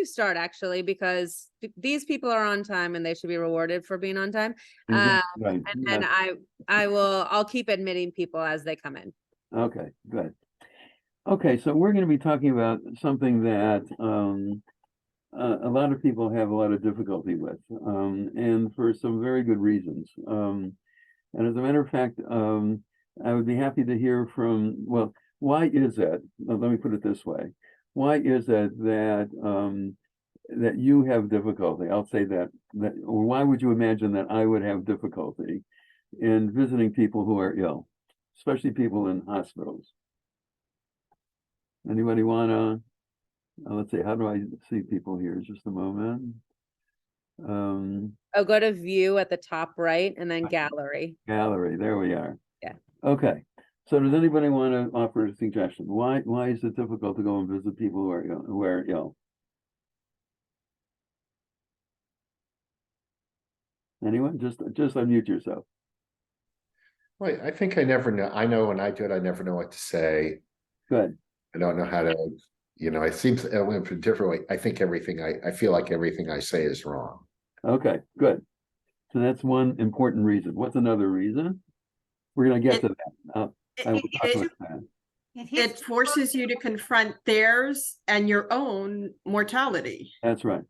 start actually, because these people are on time and they should be rewarded for being on time. Right. And then I'll keep admitting people as they come in. Okay, good. Okay, so we're going to be talking about something that a lot of people have a lot of difficulty with, and for some very good reasons. And as a matter of fact, I would be happy to hear from, well, why is that? Let me put it this way. Why is it that that you have difficulty? I'll say that, or why would you imagine that I would have difficulty in visiting people who are ill, especially people in hospitals? Anybody want to, let's see, how do I see people here? Just a moment. Oh, go to view at the top right and then gallery. Gallery, there we are. Yeah. Okay. So does anybody want to offer a suggestion? Why is it difficult to go and visit people who are ill? Anyone? Just unmute yourself. Well, I think I never know. I know when I do it, I never know what to say. Good. I don't know how to, it seems I went a different way. I think I feel like everything I say is wrong. Okay, good. So that's one important reason. What's another reason? We're going to get to that. I will talk about that. It forces you to confront theirs and your own mortality. That's right.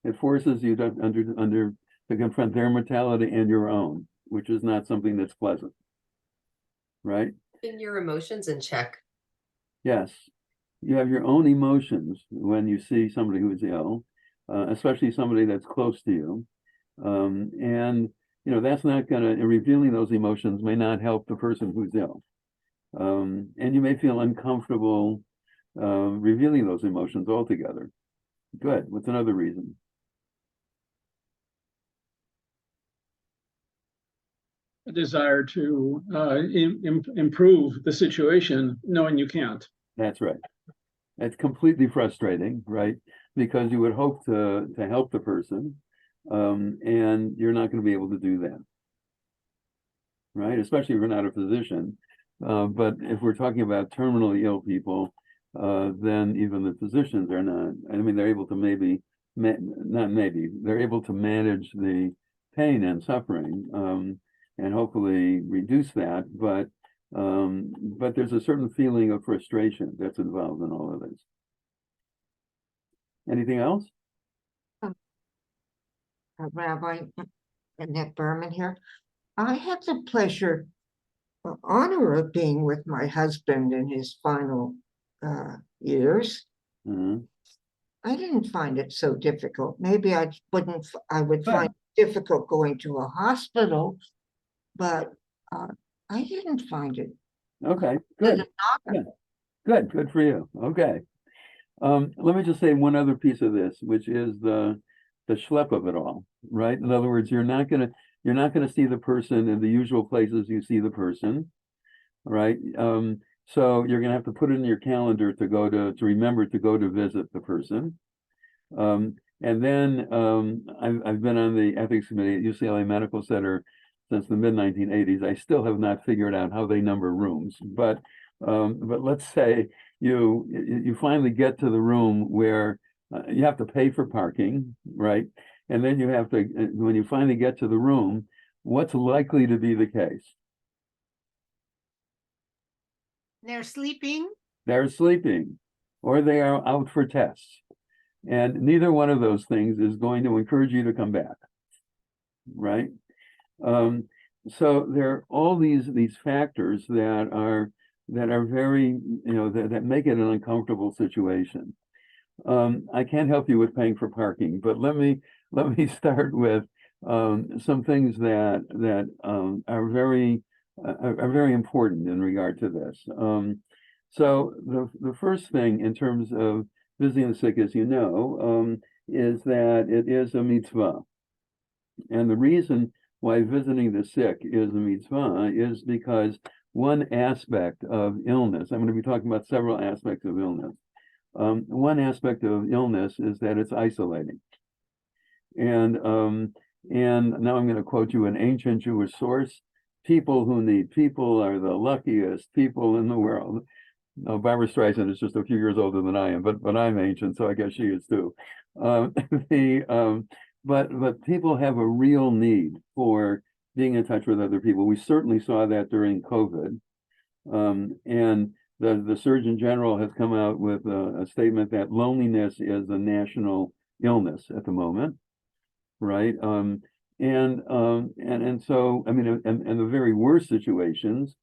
It forces you to to confront their mortality and your own, which is not something that's pleasant. Right? Keeping your emotions in check. Yes. You have your own emotions when you see somebody who is ill, especially somebody that's close to you. And that's not going to, revealing those emotions may not help the person who's ill. And you may feel uncomfortable revealing those emotions altogether. Good. What's another reason? A desire to improve the situation, knowing you can't. That's right. It's completely frustrating, right? Because you would hope to help the person, and you're not going to be able to do that, right? Especially if you're not a physician. But if we're talking about terminally ill people, then even the physicians are not. I mean, they're able to they're able to manage the pain and suffering, and hopefully reduce that. But there's a certain feeling of frustration that's involved in all of this. Anything else? Rabbi Annette Berman here. I had the pleasure, honor of being with my husband in his final years. Mm-hmm. I didn't find it so difficult. Maybe I would find it difficult going to a hospital, but I didn't find it. Okay, good. Good for you. Okay. Let me just say one other piece of this, which is the schlep of it all, right? In other words, you're not gonna see the person in the usual places you see the person, right? So you're gonna have to put it in your calendar to remember to go to visit the person. And then I've been on the ethics committee at UCLA Medical Center since the mid-1980s. I still have not figured out how they number rooms, but let's say you finally get to the room where you have to pay for parking, right? And then you have to, when you finally get to the room, what's likely to be the case? They're sleeping. They're sleeping, or they are out for tests. And neither one of those things is going to encourage you to come back, right? So there are all these factors that are very, that make it an uncomfortable situation. I can't help you with paying for parking, but let me start with some things that are very important in regard to this. So the first thing in terms of visiting the sick, as you know, is that it is a mitzvah, and the reason why visiting the sick is a mitzvah is because one aspect of illness, I'm going to be talking about several aspects of illness. One aspect of illness is that it's isolating. And now I'm going to quote you an ancient Jewish source: people who need people are the luckiest people in the world. Barbara Streisand is just a few years older than I am, but I'm ancient, so I guess she is too. But people have a real need for being in touch with other people. We certainly saw that during COVID. And the Surgeon General has come out with a statement that loneliness is a national illness at the moment, right? And so, I mean, and the very worst situations,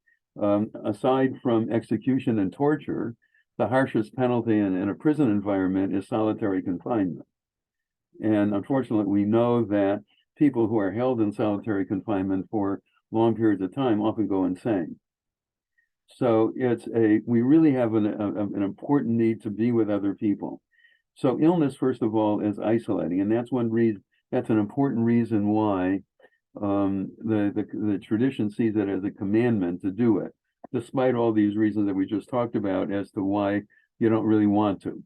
aside from execution and torture, the harshest penalty in a prison environment is solitary confinement. And unfortunately, we know that people who are held in solitary confinement for long periods of time often go insane. So we really have an important need to be with other people. So illness, first of all, is isolating, and that's an important reason why the tradition sees it as a commandment to do it, despite all these reasons that we just talked about as to why you don't really want to.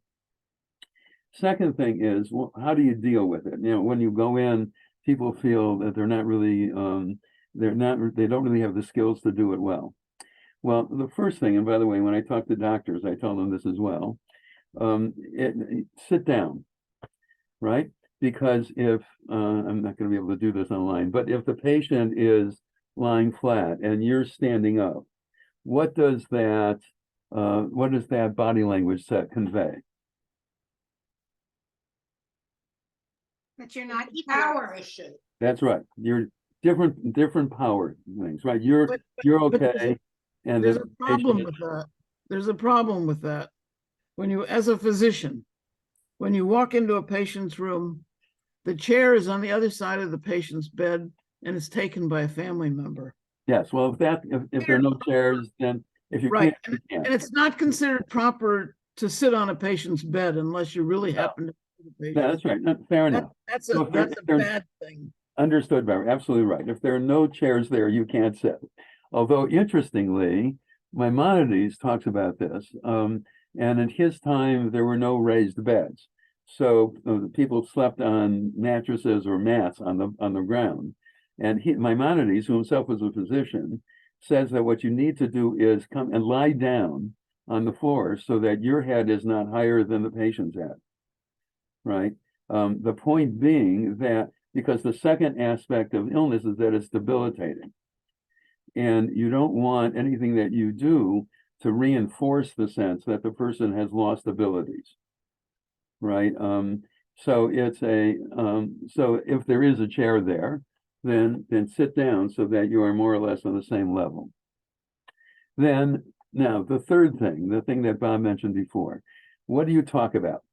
Second thing is, well, how do you deal with it? You know, when you go in, people feel that they're not really, they don't really have the skills to do it well. Well, the first thing, and by the way, when I talk to doctors, I tell them this as well, sit down, right? Because if, I'm not going to be able to do this online, but if the patient is lying flat and you're standing up, what does that body language convey? But you're not Power. That's right. You're different power things, right? You're But okay. And there's the a problem patient with that. There's a problem with that. When you, as a physician, when you walk into a patient's room, the chair is on the other side of the patient's bed and is taken by a family member. yes, well, if there are no chairs, then if you Right. can't, you And can't. it's not considered proper to sit on a patient's bed unless you really happen to be the patient. No, that's right. No, fair enough. That's So a if there- that's a if there- bad thing. Understood, Barry. Absolutely right. If there are no chairs there, you can't sit. Although interestingly, Maimonides talks about this. And in his time, there were no raised beds. So people slept on mattresses or mats on the ground. And Maimonides, who himself was a physician, says that what you need to do is come and lie down on the floor so that your head is not higher than the patient's head, right? The point being that because the second aspect of illness is that it's debilitating. And you don't want anything that you do to reinforce the sense that the person has lost abilities, right? So if there is a chair there, then sit down so that you are more or less on the same level. Then, now, the third thing, the thing that Bob mentioned before, what do you talk about?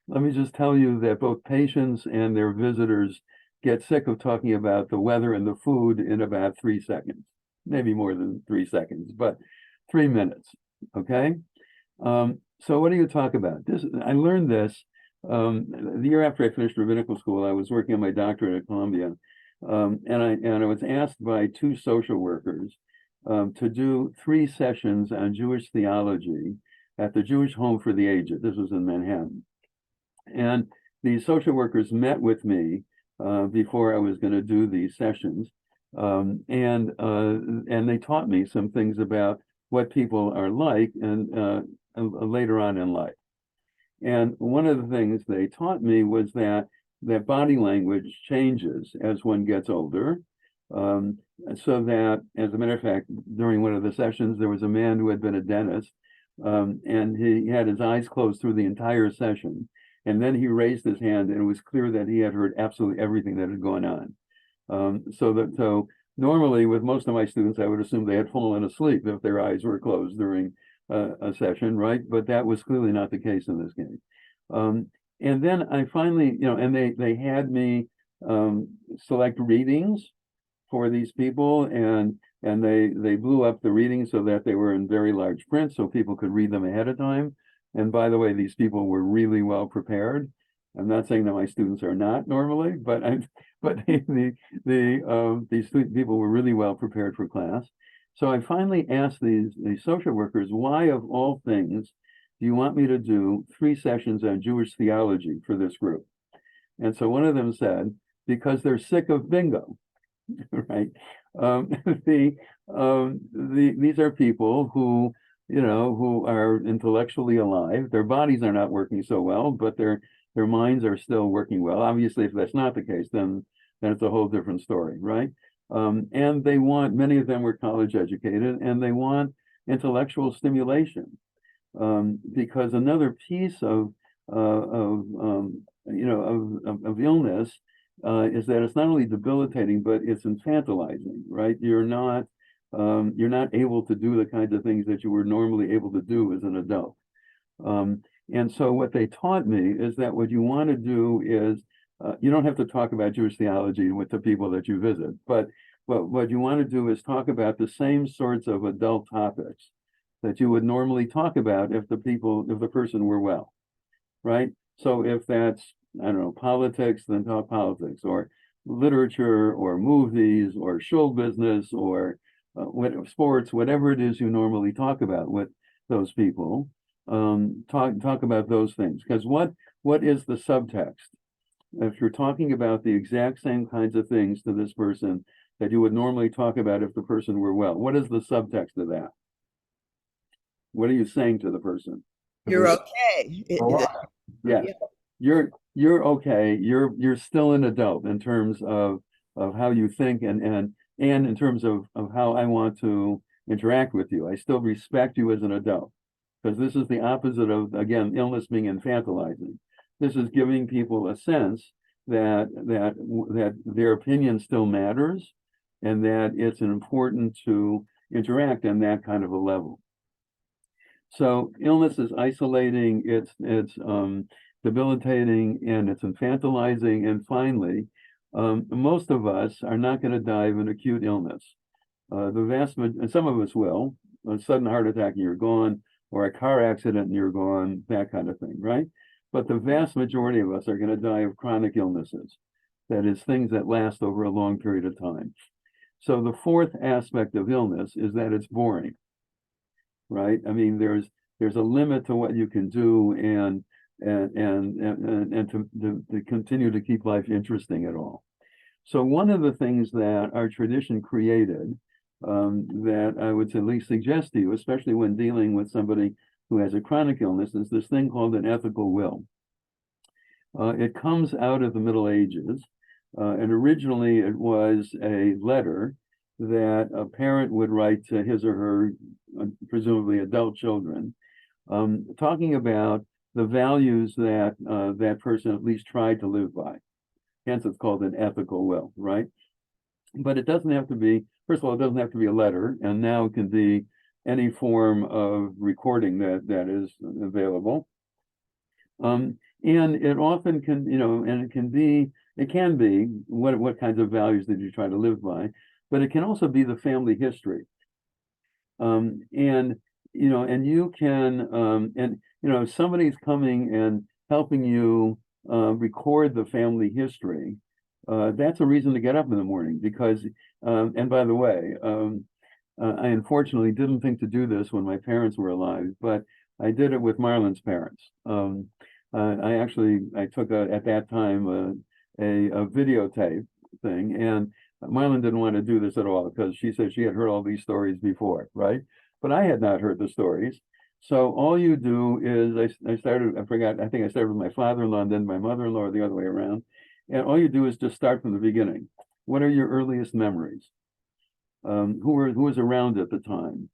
Let me just tell you that both patients and their visitors get sick of talking about the weather and the food in about 3 seconds, maybe more than 3 seconds, but 3 minutes, okay? So what do you talk about? I learned this the year after I finished rabbinical school. I was working on my doctorate at Columbia, and I was asked by 2 social workers to do 3 sessions on Jewish theology at the Jewish Home for the Aged. This was in Manhattan. And the social workers met with me before I was going to do these sessions, and they taught me some things about what people are like and later on in life. And one of the things they taught me was that body language changes as one gets older. So that, as a matter of fact, during one of the sessions, there was a man who had been a dentist, and he had his eyes closed through the entire session. And then he raised his hand, and it was clear that he had heard absolutely everything that had gone on. So normally, with most of my students, I would assume they had fallen asleep if their eyes were closed during a session, right? But that was clearly not the case in this case. And then I finally, and they had me select readings for these people, and they blew up the readings so that they were in very large print so people could read them ahead of time. And by the way, these people were really well prepared. I'm not saying that my students are not normally, but these people were really well prepared for class. So I finally asked these social workers, why of all things do you want me to do 3 sessions on Jewish theology for this group? And so one of them said, because they're sick of bingo, right? These are people who are intellectually alive. Their bodies are not working so well, but they're their minds are still working well. Obviously, if that's not the case, then it's a whole different story, right? And they want, many of them were college educated, and they want intellectual stimulation. Because another piece of illness is that it's not only debilitating, but it's infantilizing, right? You're not able to do the kinds of things that you were normally able to do as an adult. And so what they taught me is that what you want to do is, you don't have to talk about Jewish theology with the people that you visit, but what you want to do is talk about the same sorts of adult topics that you would normally talk about if the person were well, right? So if that's, I don't know, politics, then talk politics, or literature, or movies, or show business, or sports, whatever it is you normally talk about with those people. Talk about those things, because what is the subtext? If you're talking about the exact same kinds of things to this person that you would normally talk about if the person were well, what is the subtext of that? What are you saying to the person? You're okay. Yes, you're okay. You're still an adult in terms of how you think, and in terms of how I want to interact with you. I still respect you as an adult, because this is the opposite of, again, illness being infantilizing. This is giving people a sense that their opinion still matters, and that it's important to interact on that kind of a level. So illness is isolating, it's debilitating, and it's infantilizing. And finally, most of us are not going to die of an acute illness. And some of us will, a sudden heart attack and you're gone, or a car accident and you're gone, that kind of thing, right? But the vast majority of us are going to die of chronic illnesses. That is, things that last over a long period of time. So the fourth aspect of illness is that it's boring, right? I mean, there's a limit to what you can do, and to continue to keep life interesting at all. So one of the things that our tradition created, that I would at least suggest to you, especially when dealing with somebody who has a chronic illness, is this thing called an ethical will. It comes out of the Middle Ages, and originally it was a letter that a parent would write to his or her, presumably adult children, talking about the values that that person at least tried to live by. Hence, it's called an ethical will, right? But it doesn't have to be, first of all, it doesn't have to be a letter, and now it can be any form of recording that is available. And it often can, and it can be what kinds of values did you try to live by, but it can also be the family history. And you can, if somebody's coming and helping you record the family history, that's a reason to get up in the morning, because, and by the way, I unfortunately didn't think to do this when my parents were alive, but I did it with Marlon's parents. I took at that time a videotape thing, and Marlon didn't want to do this at all because she said she had heard all these stories before, right? But I had not heard the stories. So all you do is, I think I started with my father-in-law and then my mother-in-law, or the other way around. And all you do is just start from the beginning. What are your earliest memories? Who was around at the time?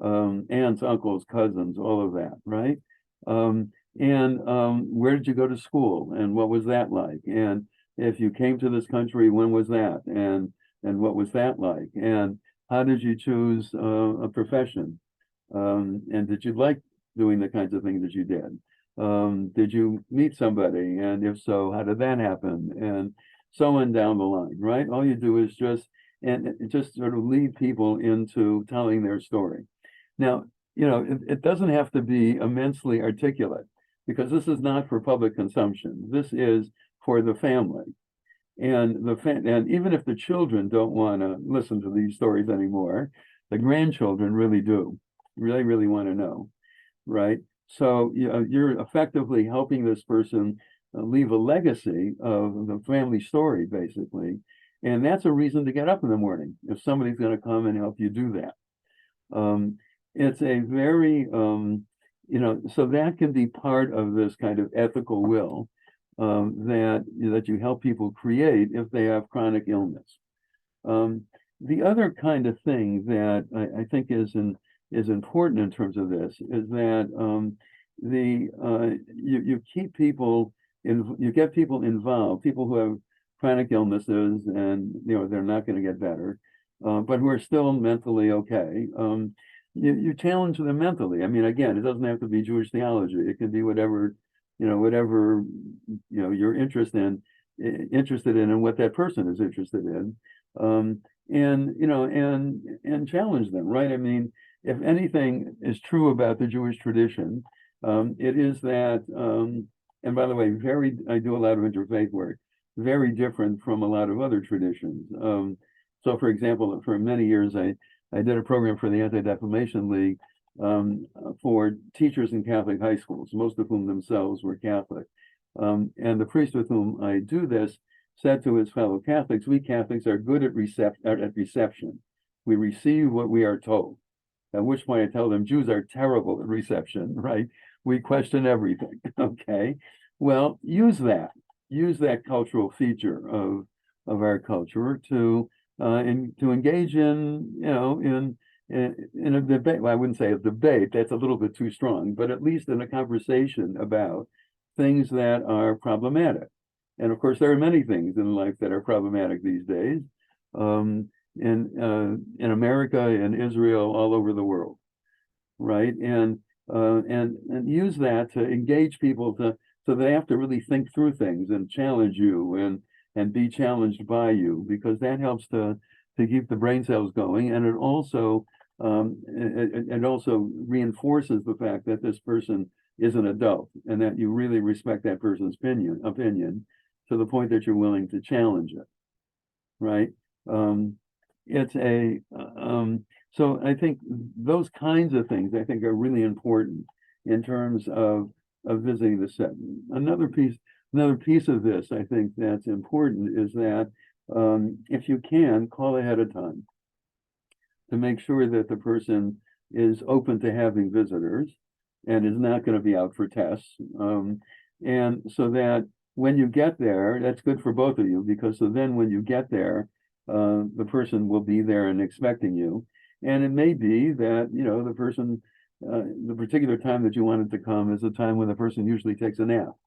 Aunts, uncles, cousins, all of that, right? Where did you go to school, and what was that like? And if you came to this country, when was that? And what was that like? And how did you choose a profession? And did you like doing the kinds of things that you did? Did you meet somebody? And if so, how did that happen? And so on down the line, right? All you do is just sort of lead people into telling their story. Now, it doesn't have to be immensely articulate, because this is not for public consumption. This is for the family. And even if the children don't want to listen to these stories anymore, the grandchildren really do, really want to know, right? So you're effectively helping this person leave a legacy of the family story, basically. And that's a reason to get up in the morning, if somebody's going to come and help you do that. It's a very, so that can be part of this kind of ethical will, that you help people create if they have chronic illness. The other kind of thing that I think is important in terms of this is that you keep people you get people involved, people who have chronic illnesses and they're not going to get better, but who are still mentally okay. You challenge them mentally. I mean, again, it doesn't have to be Jewish theology. It can be whatever you're interested in and what that person is interested in. And challenge them, right? I mean, if anything is true about the Jewish tradition, it is that, and by the way, I do a lot of interfaith work, very different from a lot of other traditions. So for example, for many years, I did a program for the Anti-Defamation League for teachers in Catholic high schools, most of whom themselves were Catholic. And the priest with whom I do this said to his fellow Catholics, we Catholics are good at reception. We receive what we are told. At which point I tell them Jews are terrible at reception, right? We question everything, okay? Well, use that cultural feature of our culture to engage in a debate. Well, I wouldn't say a debate, that's a little bit too strong, but at least in a conversation about things that are problematic. And of course, there are many things in life that are problematic these days, in America, in Israel, all over the world, right? And use that to engage people so they have to really think through things and challenge you and be challenged by you, because that helps to keep the brain cells going, and it also reinforces the fact that this person is an adult and that you really respect that person's opinion to the point that you're willing to challenge it, right? So I think those kinds of things I think are really important in terms of visiting the setting. Another piece of this I think that's important is that if you can, call ahead of time to make sure that the person is open to having visitors and is not going to be out for tests, and so that when you get there, that's good for both of you, because so then when you get there, the person will be there and expecting you. And it may be that, the person, the particular time that you wanted to come is the time when the person usually takes a nap.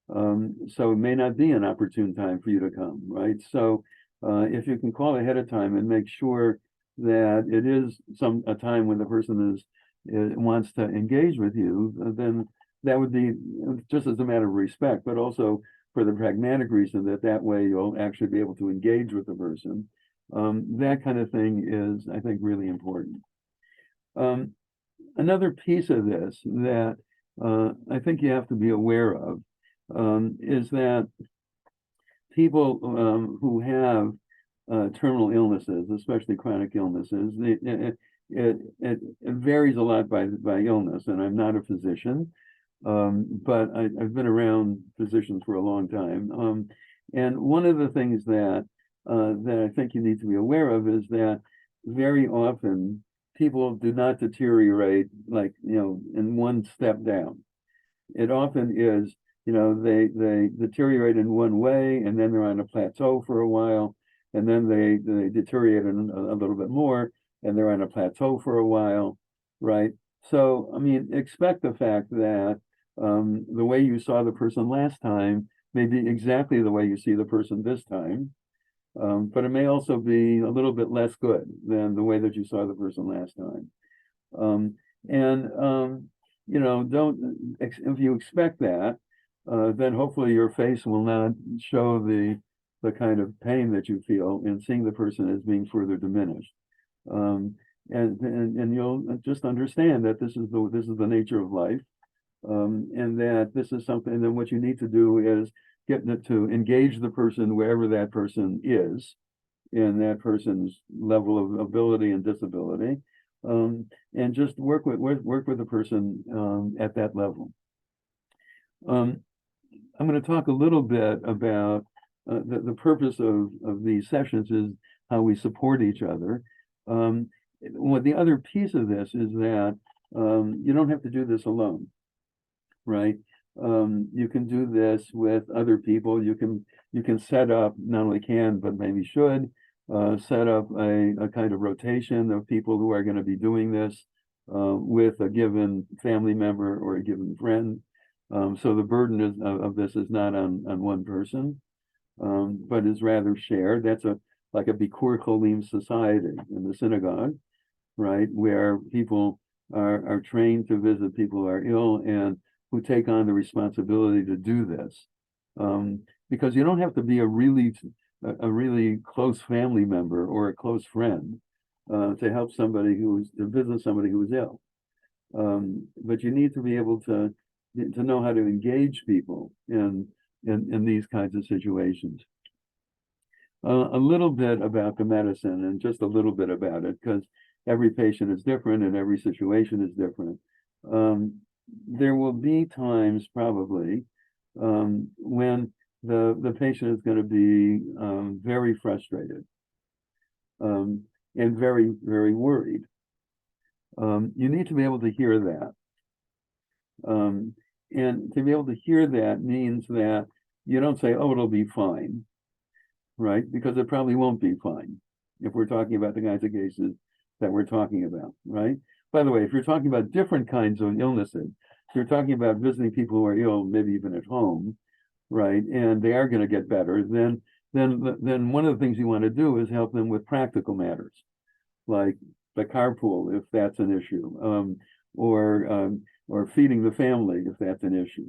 So it may not be an opportune time for you to come, right? So if you can call ahead of time and make sure that it is a time when the person wants to engage with you, then that would be just as a matter of respect, but also for the pragmatic reason that way you'll actually be able to engage with the person. That kind of thing is, I think, really important. Another piece of this that I think you have to be aware of is that people who have terminal illnesses, especially chronic illnesses, it varies a lot by illness, and I'm not a physician. But I've been around physicians for a long time. And one of the things that I think you need to be aware of is that very often people do not deteriorate in one step down. It often is, they deteriorate in one way and then they're on a plateau for a while, and then they deteriorate a little bit more and they're on a plateau for a while, right? So, I mean, expect the fact that the way you saw the person last time may be exactly the way you see the person this time, but it may also be a little bit less good than the way that you saw the person last time. If you expect that, then hopefully your face will not show the kind of pain that you feel in seeing the person as being further diminished. And you'll just understand that this is the nature of life. And that this is something that what you need to do is get to engage the person wherever that person is in that person's level of ability and disability, and just work with the person at that level. I'm going to talk a little bit about the purpose of these sessions is how we support each other. The other piece of this is that you don't have to do this alone. Right. You can do this with other people. You can set up, not only can, but maybe should, set up a kind of rotation of people who are going to be doing this with a given family member or a given friend. So the burden of this is not on one person, but is rather shared. That's like a Bikur Cholim society in the synagogue, right? Where people are trained to visit people who are ill and who take on the responsibility to do this. Because you don't have to be a really close family member or a close friend to help somebody to visit somebody who is ill. But you need to be able to know how to engage people in these kinds of situations. A little bit about the medicine, and just a little bit about it, because every patient is different and every situation is different. There will be times probably when the patient is going to be very frustrated and very, very worried. You need to be able to hear that. And to be able to hear that means that you don't say, oh, it'll be fine, right? Because it probably won't be fine if we're talking about the kinds of cases that we're talking about, right? By the way, if you're talking about different kinds of illnesses, if you're talking about visiting people who are ill, maybe even at home, right, and they are going to get better, then one of the things you want to do is help them with practical matters, like the carpool, if that's an issue, or feeding the family, if that's an issue,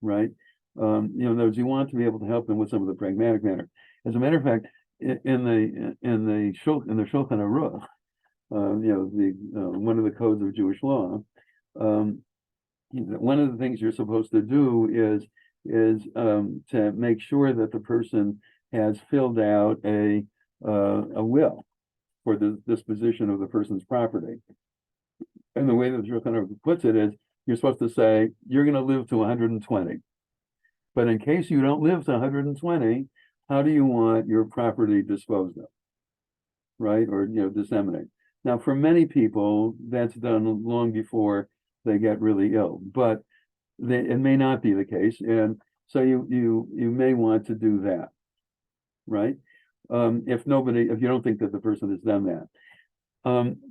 right? In other words, you want to be able to help them with some of the pragmatic matter. As a matter of fact, in the Shulchan Aruch, one of the codes of Jewish law, one of the things you're supposed to do is to make sure that the person has filled out a will for the disposition of the person's property. And the way that the Shulchan Aruch puts it is, you're supposed to say, you're going to live to 120. But in case you don't live to 120, how do you want your property disposed of, right? Or, disseminate. Now, for many people, that's done long before they get really ill, but it may not be the case. And so you may want to do that, right? If you don't think that the person has done that.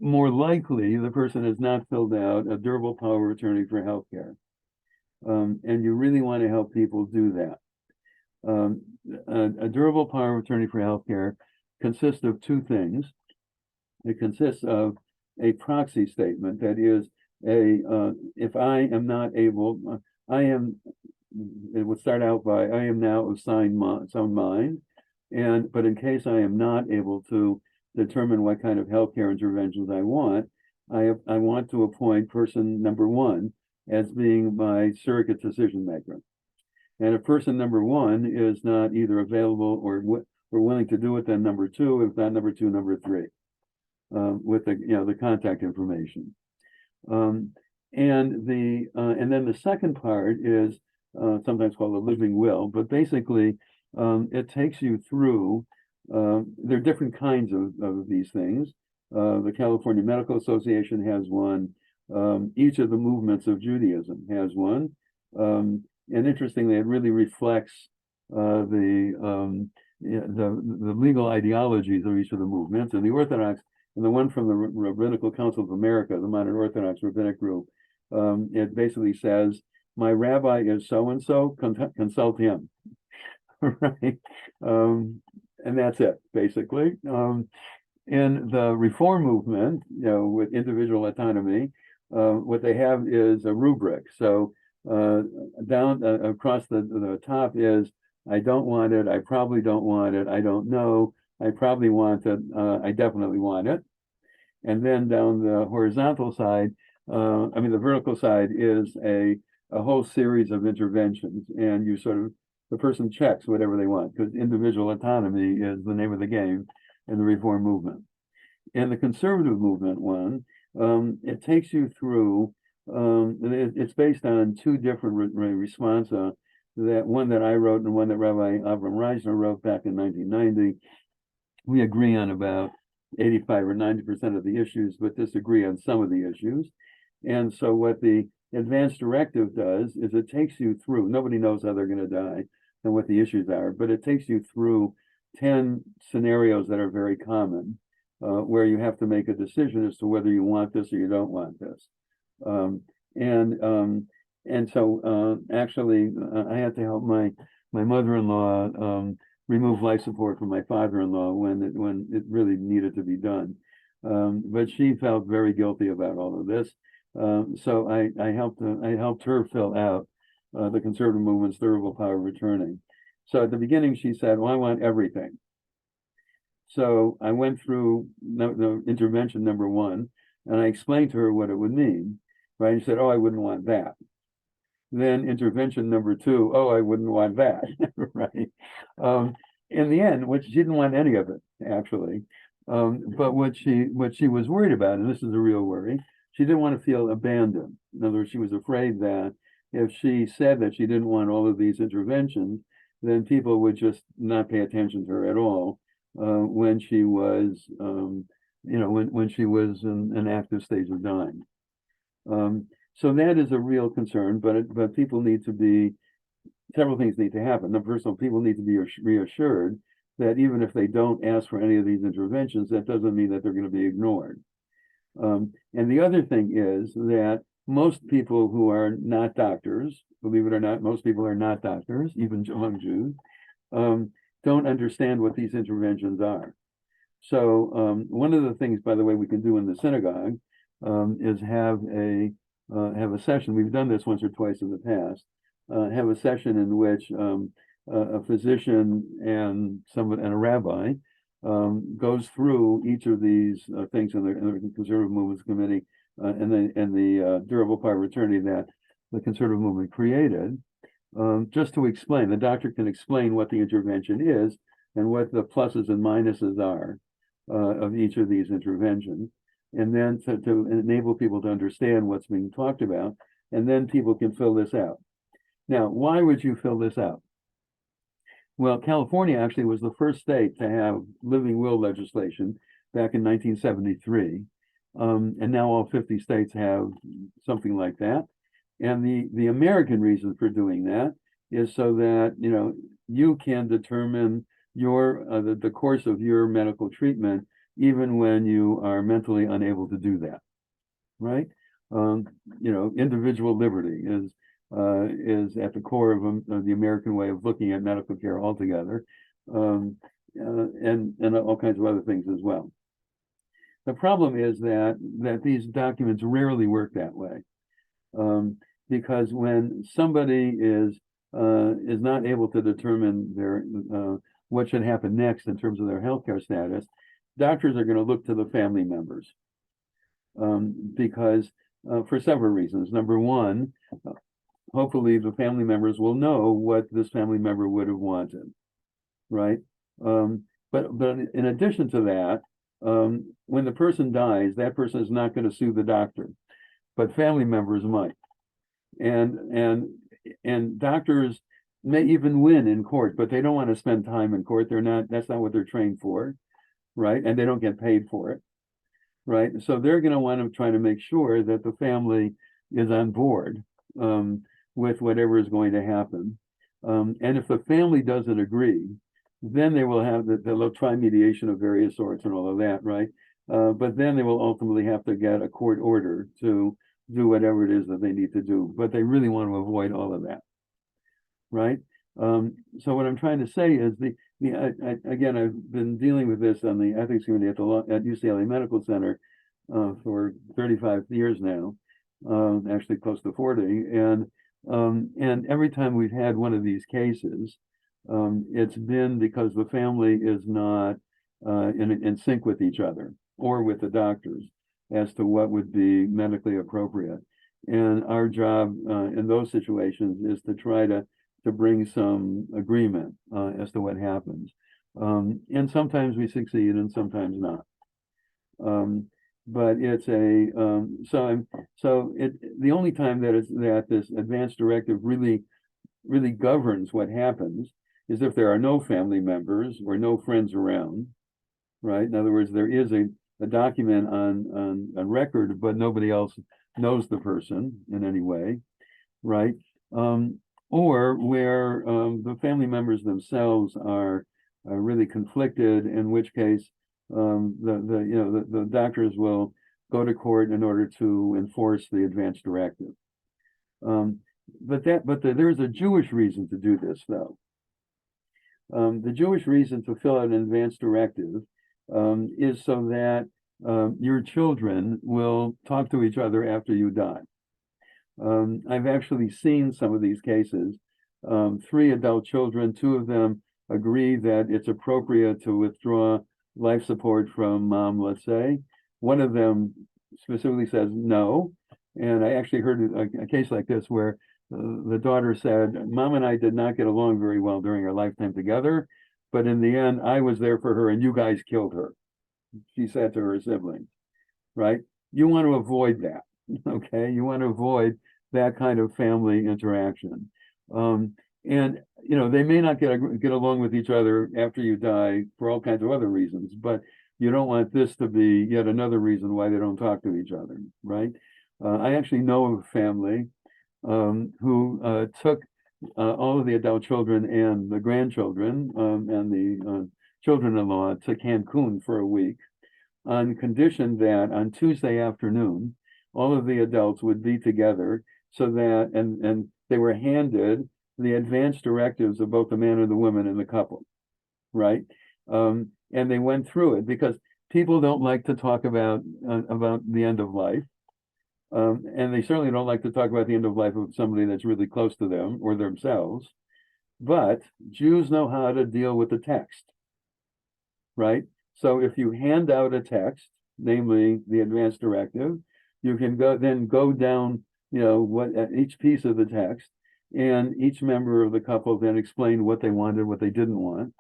More likely, the person has not filled out a durable power of attorney for healthcare. And you really want to help people do that. A durable power of attorney for healthcare consists of two things. It consists of a proxy statement, that is, if I am not able, it would start out by, I am now of sound mind, but in case I am not able to determine what kind of healthcare interventions I want, I want to appoint person number one as being my surrogate decision maker. And if person number one is not either available or willing to do it, then number two, if not number two, number three, with the contact information. And then the second part is sometimes called a living will, but basically it takes you through, there are different kinds of these things. The California Medical Association has one. Each of the movements of Judaism has one. And interestingly, it really reflects the legal ideologies of each of the movements. And the Orthodox, and the one from the Rabbinical Council of America, the modern Orthodox rabbinic group, it basically says, my rabbi is so-and-so, consult him, right? And that's it, basically. In the Reform movement, with individual autonomy, what they have is a rubric. So down across the top is, I don't want it, I probably don't want it, I don't know, I probably want it, I definitely want it. And then down the horizontal side, the vertical side is a whole series of interventions, and the person checks whatever they want, because individual autonomy is the name of the game in the Reform movement. In the conservative movement one, it takes you through, it's based on two different responsa, that one that I wrote and one that Rabbi Avram Reisner wrote back in 1990. We agree on about 85 or 90% of the issues, but disagree on some of the issues. And so what the advanced directive does is it takes you through, nobody knows how they're going to die and what the issues are, but it takes you through 10 scenarios that are very common, where you have to make a decision as to whether you want this or you don't want this. And so actually, I had to help my mother-in-law remove life support from my father-in-law when it really needed to be done. But she felt very guilty about all of this. So I helped her fill out the conservative movement's durable power of attorney. So at the beginning, she said, well, I want everything. So I went through intervention number 1, and I explained to her what it would mean, right? And she said, oh, I wouldn't want that. Then intervention number 2, oh, I wouldn't want that, right? In the end, she didn't want any of it, actually. But what she was worried about, and this is a real worry, she didn't want to feel abandoned. In other words, she was afraid that if she said that she didn't want all of these interventions, then people would just not pay attention to her at all when she was, when she was in an active stage of dying. So that is a real concern, but people need to be, several things need to happen. First of all, people need to be reassured that even if they don't ask for any of these interventions, that doesn't mean that they're going to be ignored. And the other thing is that most people who are not doctors, believe it or not, most people are not doctors, even among Jews, don't understand what these interventions are. So one of the things, by the way, we can do in the synagogue is have a session. We've done this once or twice in the past. Have a session in which a physician and a rabbi goes through each of these things in the Conservative Movements Committee and the durable power of attorney that the Conservative Movement created, just to explain. The doctor can explain what the intervention is and what the pluses and minuses are of each of these interventions, and then to enable people to understand what's being talked about, and then people can fill this out. Now, why would you fill this out? Well, California actually was the first state to have living will legislation back in 1973. And now all 50 states have something like that. And the American reason for doing that is so that, you can determine the course of your medical treatment, even when you are mentally unable to do that, right? Individual liberty is at the core of the American way of looking at medical care altogether, and all kinds of other things as well. The problem is that these documents rarely work that way, because when somebody is not able to determine their what should happen next in terms of their healthcare status, doctors are going to look to the family members, because for several reasons. Number one, hopefully the family members will know what this family member would have wanted, right? But in addition to that, when the person dies, that person is not going to sue the doctor, but family members might. And doctors may even win in court, but they don't want to spend time in court. That's not what they're trained for, right? And they don't get paid for it, right? So they're going to want to try to make sure that the family is on board with whatever is going to happen. And if the family doesn't agree, then they will have they'll try mediation of various sorts and all of that, right? But then they will ultimately have to get a court order to do whatever it is that they need to do. But they really want to avoid all of that, right? So what I'm trying to say is again, I've been dealing with this on the ethics committee at UCLA Medical Center for 35 years now, actually close to 40, and every time we've had one of these cases, it's been because the family is not in sync with each other or with the doctors as to what would be medically appropriate. And our job in those situations is to try to bring some agreement as to what happens. And sometimes we succeed and sometimes not. But it's the only time that this advanced directive really governs what happens is if there are no family members or no friends around, right? In other words, there is a document on record, but nobody else knows the person in any way, right? Or where the family members themselves are really conflicted, in which case the doctors will go to court in order to enforce the advance directive. There's a Jewish reason to do this, though. The Jewish reason to fill out an advance directive is so that your children will talk to each other after you die. I've actually seen some of these cases. 3 adult children, 2 of them agree that it's appropriate to withdraw life support from mom, let's say. One of them specifically says no. And I actually heard a case like this where the daughter said, Mom and I did not get along very well during our lifetime together, but in the end, I was there for her and you guys killed her. She said to her siblings, right? You want to avoid that, okay? You want to avoid that kind of family interaction. And they may not get along with each other after you die for all kinds of other reasons, but you don't want this to be yet another reason why they don't talk to each other, right? I actually know of a family who took all of the adult children and the grandchildren and the children-in-law to Cancun for a week on condition that on Tuesday afternoon, all of the adults would be together so that, and they were handed the advance directives of both the man and the woman in the couple, right? And they went through it because people don't like to talk about the end of life. And they certainly don't like to talk about the end of life of somebody that's really close to them or themselves. But Jews know how to deal with the text, right? So if you hand out a text, namely the advance directive, you can go down, what each piece of the text, and each member of the couple then explained what they wanted, what they didn't want.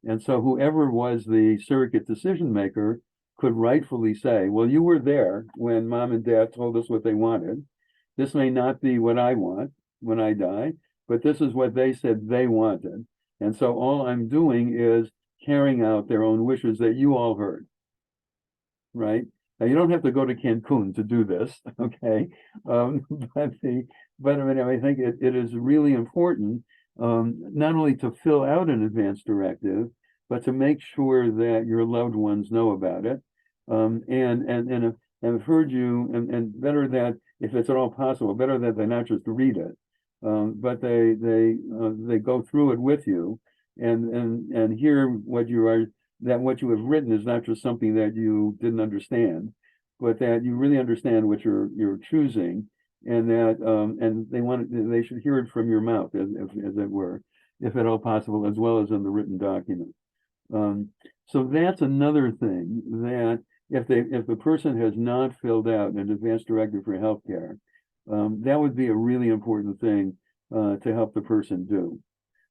And so whoever was the surrogate decision maker could rightfully say, well, you were there when mom and dad told us what they wanted. This may not be what I want when I die, but this is what they said they wanted. And so all I'm doing is carrying out their own wishes that you all heard, right? Now, you don't have to go to Cancun to do this, okay? But I think it is really important not only to fill out an advance directive, but to make sure that your loved ones know about it. And I've heard you, and better that, if it's at all possible, better that they not just read it, but they go through it with you and hear what you have written is not just something that you didn't understand, but that you really understand what you're choosing, and that and they should hear it from your mouth, as it were, if at all possible, as well as in the written document. So that's another thing, that if the person has not filled out an advance directive for healthcare, that would be a really important thing to help the person do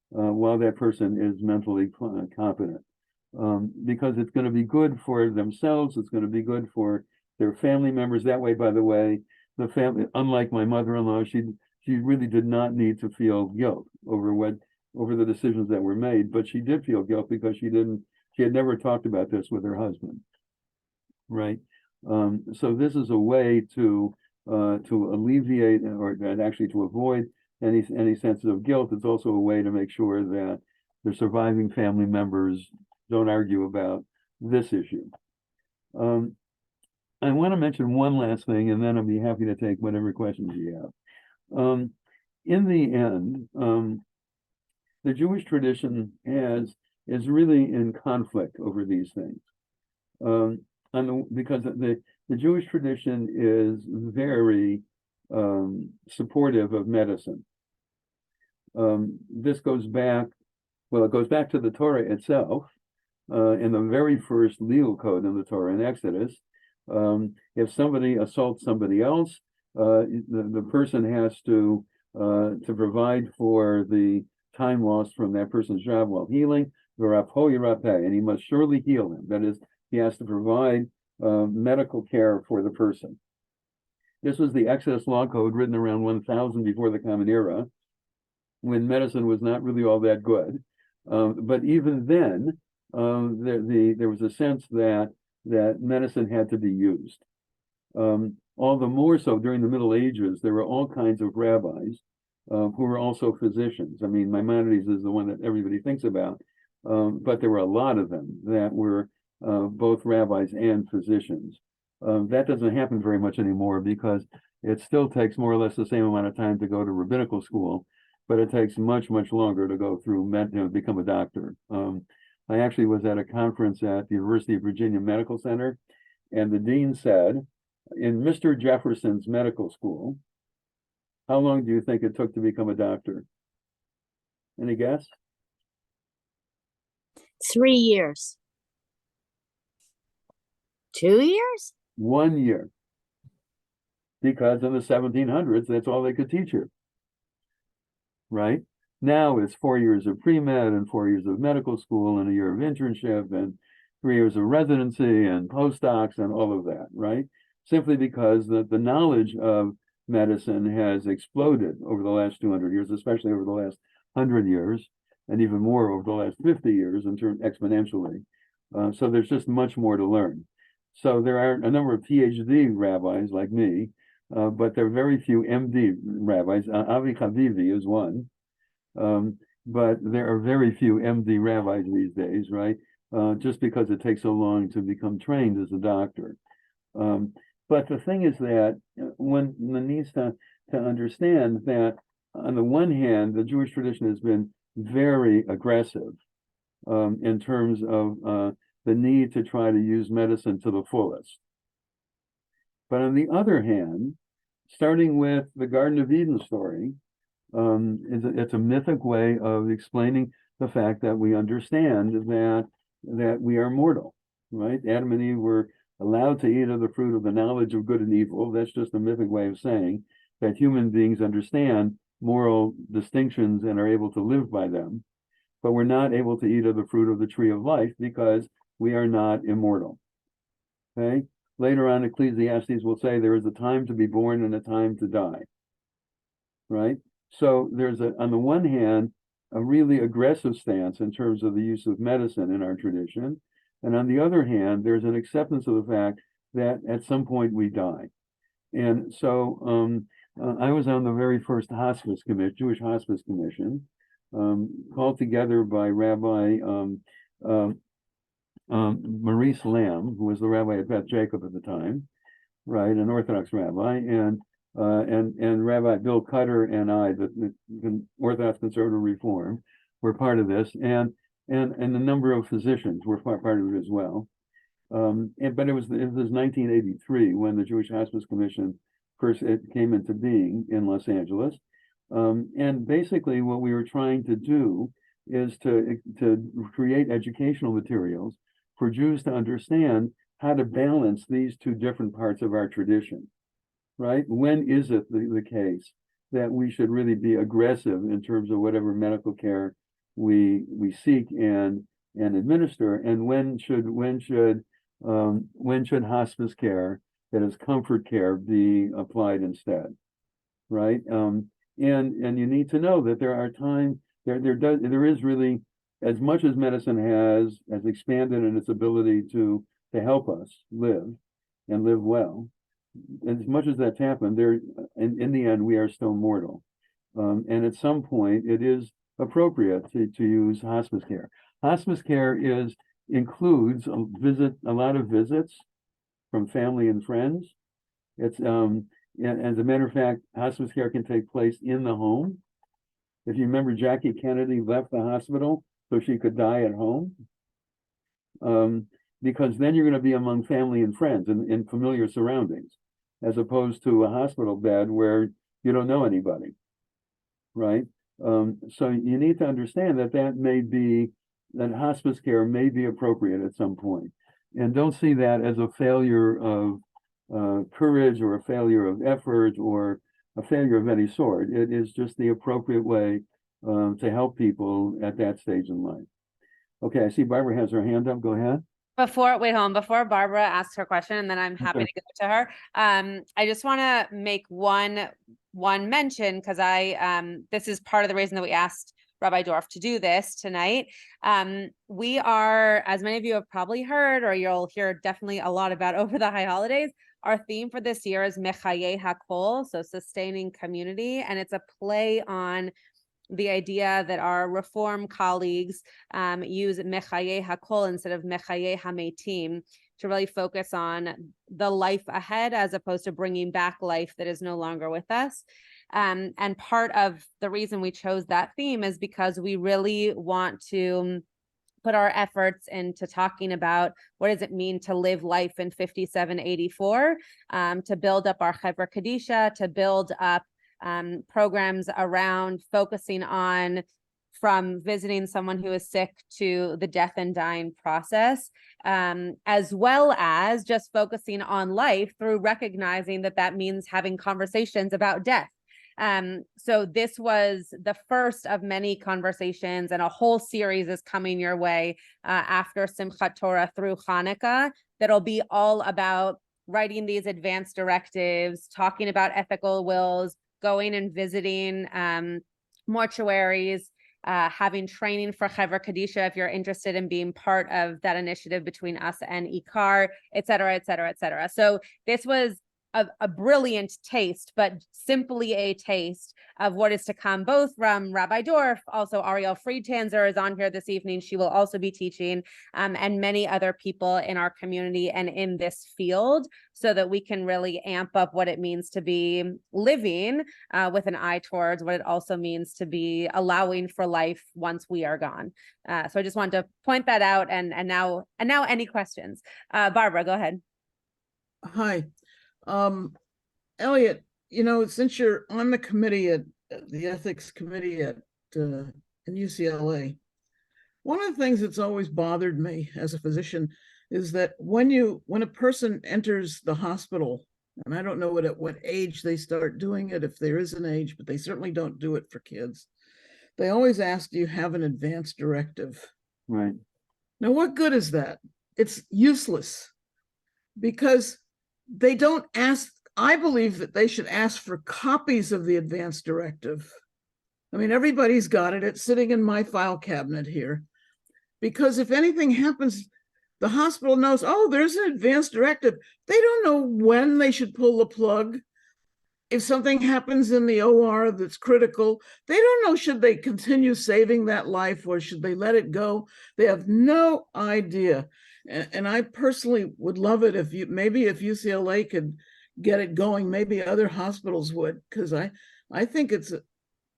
while that person is mentally competent, because it's going to be good for themselves. It's going to be good for their family members. That way, by the way, the family, unlike my mother-in-law, she really did not need to feel guilt over the decisions that were made, but she did feel guilt because she had never talked about this with her husband, right? So this is a way to alleviate, or actually to avoid any sense of guilt. It's also a way to make sure that the surviving family members don't argue about this issue. I want to mention one last thing, and then I'll be happy to take whatever questions you have. In the end, the Jewish tradition is really in conflict over these things, because the Jewish tradition is very supportive of medicine. This goes back, it goes back to the Torah itself, in the very first legal code in the Torah in Exodus. If somebody assaults somebody else, the person has to provide for the time lost from that person's job while healing, and he must surely heal him. That is, he has to provide medical care for the person. This was the Exodus law code written around 1000 before the Common Era, when medicine was not really all that good. But even then, there was a sense that medicine had to be used. all the more so during the Middle Ages, there were all kinds of rabbis who were also physicians. I mean, Maimonides is the one that everybody thinks about, but there were a lot of them that were both rabbis and physicians. That doesn't happen very much anymore because it still takes more or less the same amount of time to go to rabbinical school, but it takes much, much longer to go through, become a doctor. I actually was at a conference at the University of Virginia Medical Center, and the dean said, in Mr. Jefferson's medical school, how long do you think it took to become a doctor? Any guess? 3 years. 2 years? 1 year. Because in the 1700s, that's all they could teach you. Right? Now it's 4 years of pre-med and 4 years of medical school and a year of internship and 3 years of residency and postdocs and all of that, right? Simply because the knowledge of medicine has exploded over the last 200 years, especially over the last 100 years, and even more over the last 50 years in terms exponentially. So there's just much more to learn. So there are a number of PhD rabbis like me, but there are very few MD rabbis. Avi Chavivi is one, but there are very few MD rabbis these days, right? Just because it takes so long to become trained as a doctor. But the thing is that one needs to understand that on the one hand, the Jewish tradition has been very aggressive in terms of the need to try to use medicine to the fullest. But on the other hand, starting with the Garden of Eden story, it's a mythic way of explaining the fact that we understand that we are mortal, right? Adam and Eve were allowed to eat of the fruit of the knowledge of good and evil. That's just a mythic way of saying that human beings understand moral distinctions and are able to live by them, but we're not able to eat of the fruit of the tree of life because we are not immortal. Okay? Later on, Ecclesiastes will say there is a time to be born and a time to die. Right? So there's on the one hand, a really aggressive stance in terms of the use of medicine in our tradition. And on the other hand, there's an acceptance of the fact that at some point we die. And so I was on the very first hospice commission, Jewish hospice commission, called together by Rabbi Maurice Lamb, who was the rabbi at Beth Jacob at the time, right, an Orthodox rabbi, and Rabbi Bill Cutter and I, the Orthodox Conservative Reform, were part of this, and a number of physicians were part of it as well. But it was 1983 when the Jewish Hospice Commission first came into being in Los Angeles, and basically what we were trying to do is to create educational materials for Jews to understand how to balance these two different parts of our tradition, right? When is it the case that we should really be aggressive in terms of whatever medical care we seek and administer, and when should hospice care, that is comfort care, be applied instead, right? And you need to know that there are times there is really, as much as medicine has expanded in its ability to help us live and live well, as much as that's happened, in the end we are still mortal, and at some point it is appropriate to use hospice care. Hospice care includes a lot of visits from family and friends. It's as a matter of fact, hospice care can take place in the home. If you remember, Jackie Kennedy left the hospital so she could die at home, because then you're going to be among family and friends in familiar surroundings, as opposed to a hospital bed where you don't know anybody, right? So you need to understand that hospice care may be appropriate at some point, and don't see that as a failure of courage or a failure of effort or a failure of any sort. It is just the appropriate way to help people at that stage in life. Okay, I see Barbara has her hand up. Go ahead. Before Barbara asks her question, and then I'm happy to go to her. I just want to make one mention, because this is part of the reason that we asked Rabbi Dorff to do this tonight. We are, as many of you have probably heard, or you'll hear definitely a lot about over the high holidays, our theme for this year is Mechaye Hakol, so sustaining community, and it's a play on the idea that our Reform colleagues use Mechaye Hakol instead of Mechaye Hametim to really focus on the life ahead as opposed to bringing back life that is no longer with us. And part of the reason we chose that theme is because we really want to put our efforts into talking about what does it mean to live life in 5784, to build up our Chevra Kadisha, to build up programs around focusing on from visiting someone who is sick to the death and dying process, as well as just focusing on life through recognizing that that means having conversations about death. So this was the first of many conversations, and a whole series is coming your way after Simchat Torah through Hanukkah that'll be all about writing these advanced directives, talking about ethical wills, going and visiting mortuaries, having training for Chevra Kadisha if you're interested in being part of that initiative between us and IKAR, et cetera, et cetera, et cetera. So this was a brilliant taste, but simply a taste of what is to come, both from Rabbi Dorff, also Ariel Friedtanzer is on here this evening. She will also be teaching, and many other people in our community and in this field, so that we can really amp up what it means to be living with an eye towards what it also means to be allowing for life once we are gone. So I just wanted to point that out, and now any questions? Barbara, go ahead. Hi. Elliot, since you're on the committee at the ethics committee at in UCLA, one of the things that's always bothered me as a physician is that when a person enters the hospital, and I don't know at what age they start doing it, if there is an age, but they certainly don't do it for kids. They always ask, do you have an advance directive? Right. Now, what good is that? It's useless, because they don't ask. I believe that they should ask for copies of the advance directive. I mean, everybody's got it. It's sitting in my file cabinet here. Because if anything happens, the hospital knows, oh, there's an advance directive. They don't know when they should pull the plug. If something happens in the OR that's critical, they don't know, should they continue saving that life or should they let it go? They have no idea. And I personally would love it if UCLA could get it going, maybe other hospitals would, because I think it's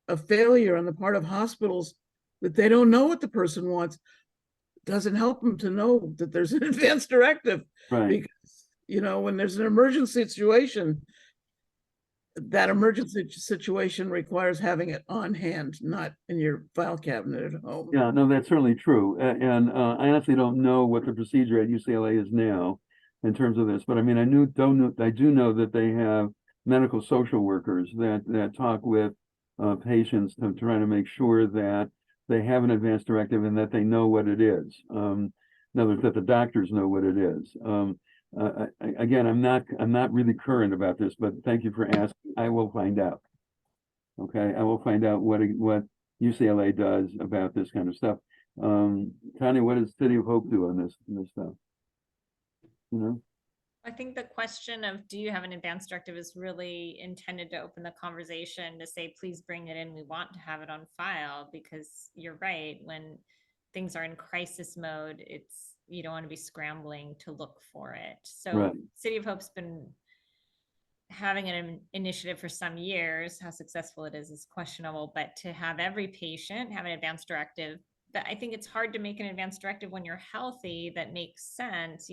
a failure on the part of hospitals that they don't know what the person wants. It doesn't help them to know that there's an advance directive. Right. Because, when there's an emergency situation, that emergency situation requires having it on hand, not in your file cabinet at home. Yeah, no, that's certainly true. And I honestly don't know what the procedure at UCLA is now in terms of this, but I mean, I do know that they have medical social workers that talk with patients to try to make sure that they have an advance directive and that they know what it is. In other words, that the doctors know what it is. Again, I'm not really current about this, but thank you for asking. I will find out. Okay, I will find out what UCLA does about this kind of stuff. Tanya, what does City of Hope do on this stuff? I think the question of do you have an advance directive is really intended to open the conversation to say, please bring it in. We want to have it on file, because you're right. When things are in crisis mode, you don't want to be scrambling to look for it. So right. City of Hope's been having an initiative for some years. How successful it is questionable, but to have every patient have an advance directive, that I think it's hard to make an advance directive when you're healthy that makes sense.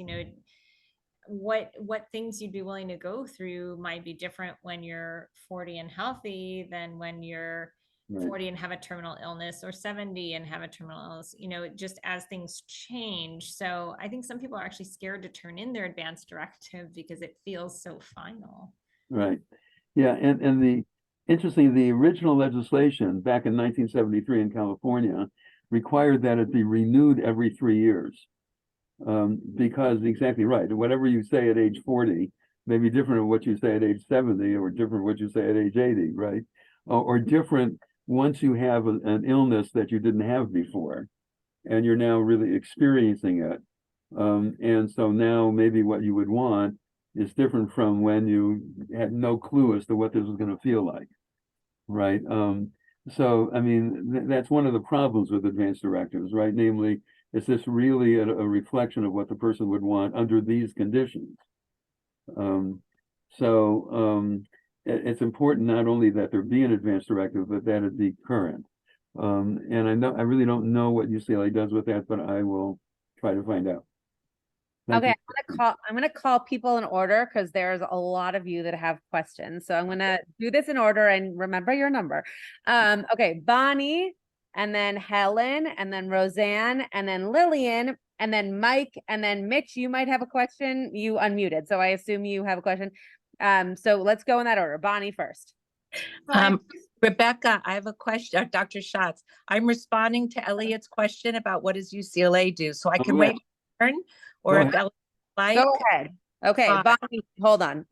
What things you'd be willing to go through might be different when you're 40 and healthy than when you're 40 and have a terminal illness, or 70 and have a terminal illness, just as things change. So I think some people are actually scared to turn in their advance directive because it feels so final. Right. Yeah. And the original legislation back in 1973 in California required that it be renewed every 3 years. Because exactly right. Whatever you say at age 40 may be different than what you say at age 70, or different what you say at age 80, right? Or different once you have an illness that you didn't have before, and you're now really experiencing it. And so now maybe what you would want is different from when you had no clue as to what this was going to feel like, right? So, I mean, that's one of the problems with advanced directives, right? Namely, is this really a reflection of what the person would want under these conditions? It's important not only that there be an advanced directive, but that it be current. And I really don't know what UCLA does with that, but I will try to find out. Thank Okay, you. I'm gonna call people in order because there's a lot of you that have questions. So I'm gonna do this in order and remember your number. Okay, Bonnie, and then Helen, and then Roseanne, and then Lillian, and then Mike, and then Mitch. You might have a question. You unmuted, so I assume you have a question. So let's go in that order. Bonnie first. Rebecca, I have a question, Dr. Schatz. I'm responding to Elliot's question about what does UCLA do, so I can yeah. wait my turn, or Go if ahead. Elliot like. Go ahead. Okay, Bonnie, hold on.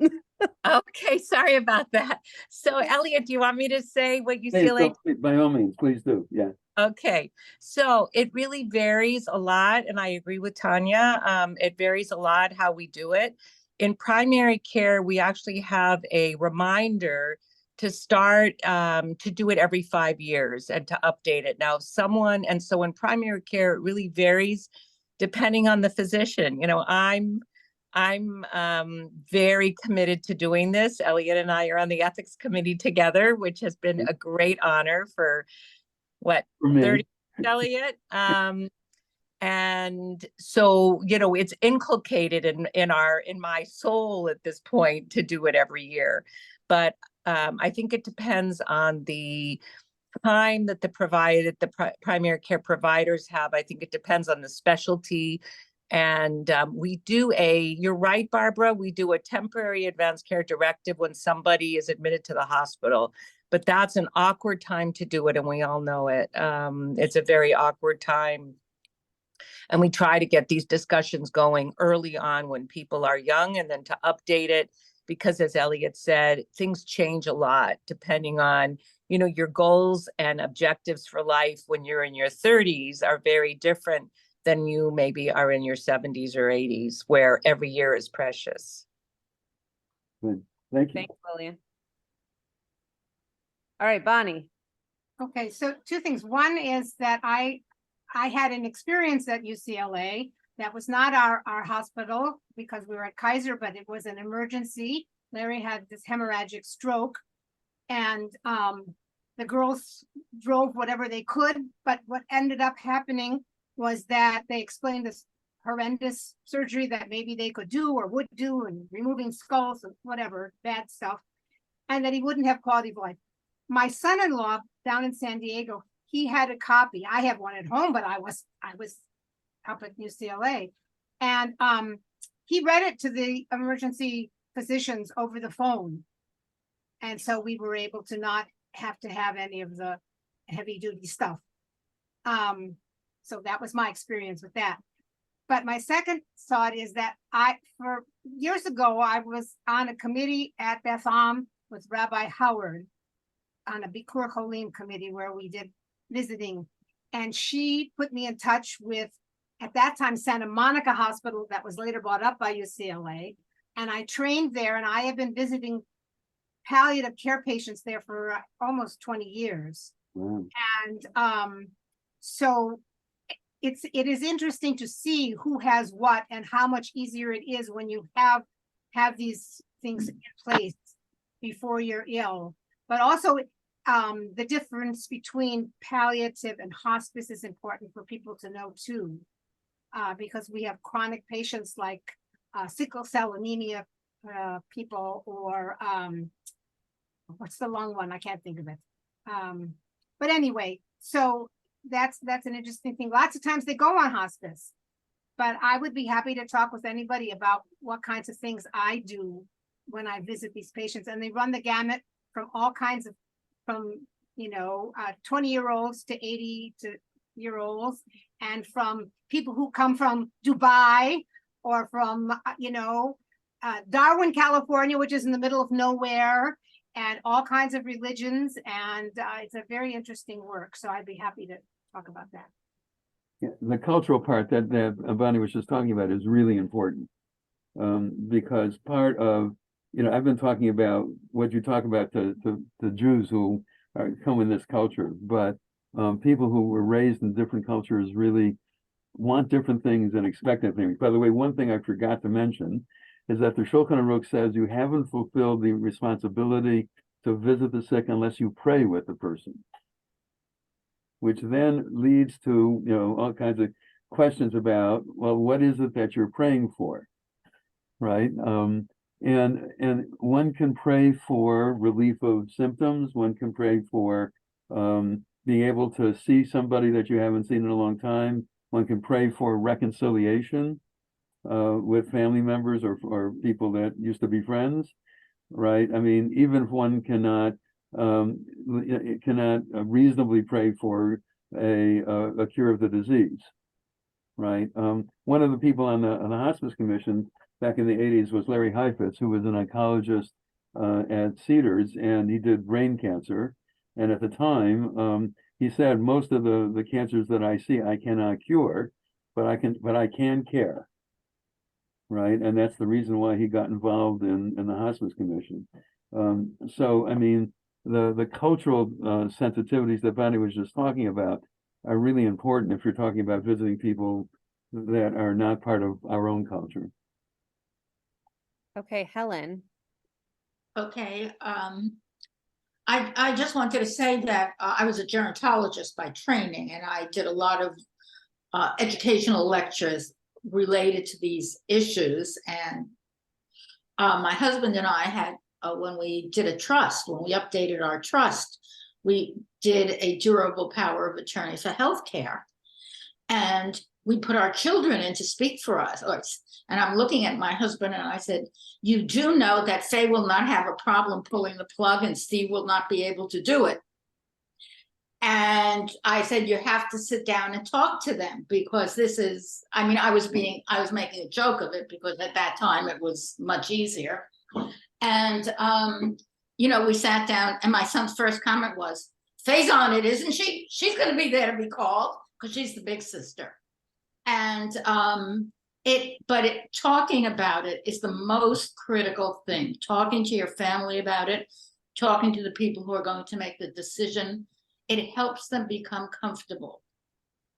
Okay, sorry about that. So Elliot, do you want me to say what Please, UCLA? by all means, please do. Yeah. Okay, so it really varies a lot, and I agree with Tanya. It varies a lot how we do it. In primary care, we actually have a reminder to start to do it every 5 years and to update it. Now, so in primary care, it really varies depending on the physician. You know, I'm very committed to doing this. Elliot and I are on the ethics committee together, which has been a great honor for 30, Elliot. And so, you know, it's inculcated in my soul at this point to do it every year. But I think it depends on the time that the primary care providers have. I think it depends on the specialty. And you're right, Barbara, we do a temporary advanced care directive when somebody is admitted to the hospital. But that's an awkward time to do it, and we all know it. It's a very awkward time. And we try to get these discussions going early on when people are young, and then to update it, because as Elliot said, things change a lot depending on, you know, your goals and objectives for life when you're in your 30s are very different than you maybe are in your 70s or 80s, where every year is precious. Good. Thank you. Thanks, Lillian. All right, Bonnie. Okay, so two things. One is that I had an experience at UCLA that was not our hospital because we were at Kaiser, but it was an emergency. Larry had this hemorrhagic stroke, and the girls drove whatever they could, but what ended up happening was that they explained this horrendous surgery that maybe they could do or would do, and removing skulls and whatever bad stuff, and that he wouldn't have quality of life. My son-in-law down in San Diego, he had a copy. I have one at home, but I was up at UCLA, and he read it to the emergency physicians over the phone, and so we were able to not have to have any of the heavy duty stuff. So that was my experience with that. But my second thought is that for years ago, I was on a committee at Beth Am with Rabbi Howard on a Bikur Cholim committee where we did visiting. And she put me in touch with, at that time, Santa Monica Hospital that was later bought up by UCLA. And I trained there, and I have been visiting palliative care patients there for almost 20 years. Wow. And so it is interesting to see who has what and how much easier it is when you have these things in place before you're ill. But also the difference between palliative and hospice is important for people to know too, because we have chronic patients like sickle cell anemia people, or what's the long one? I can't think of it. But anyway, so that's an interesting thing. Lots of times they go on hospice, but I would be happy to talk with anybody about what kinds of things I do when I visit these patients, and they run the gamut from all kinds of, from 20-year-olds to 80-year-olds, and from people who come from Dubai or from Darwin, California, which is in the middle of nowhere, and all kinds of religions, and it's a very interesting work. So I'd be happy to talk about that. Yeah, the cultural part that Bonnie was just talking about is really important. because part of, I've been talking about what you talk about to Jews who come in this culture, but people who were raised in different cultures really want different things and expect different things. By the way, one thing I forgot to mention is that the Shulchan Aruch says you haven't fulfilled the responsibility to visit the sick unless you pray with the person, which then leads to, all kinds of questions about, well, what is it that you're praying for, right? And one can pray for relief of symptoms. One can pray for being able to see somebody that you haven't seen in a long time. One can pray for reconciliation with family members or people that used to be friends, right? I mean, even if one cannot reasonably pray for a cure of the disease, right? One of the people on the hospice commission back in the 80s was Larry Heifetz, who was an oncologist at Cedars, and he did brain cancer. And at the time, he said, most of the cancers that I see, I cannot cure, but I can care, right? And that's the reason why he got involved in the hospice commission. So, I mean, the cultural sensitivities that Bonnie was just talking about are really important if you're talking about visiting people that are not part of our own culture. Okay, Helen. Okay, I just wanted to say that I was a gerontologist by training, and I did a lot of educational lectures related to these issues. And my husband and I had, when we did a trust, when we updated our trust, we did a durable power of attorney for healthcare. And we put our children in to speak for us. And I'm looking at my husband and I said, you do know that Faye will not have a problem pulling the plug and Steve will not be able to do it. And I said, you have to sit down and talk to them, because this is, I mean, I was making a joke of it because at that time it was much easier. And, we sat down and my son's first comment was, Faye's on it, isn't she? She's going to be there to be called because she's the big sister. And talking about it is the most critical thing. Talking to your family about it, talking to the people who are going to make the decision, it helps them become comfortable.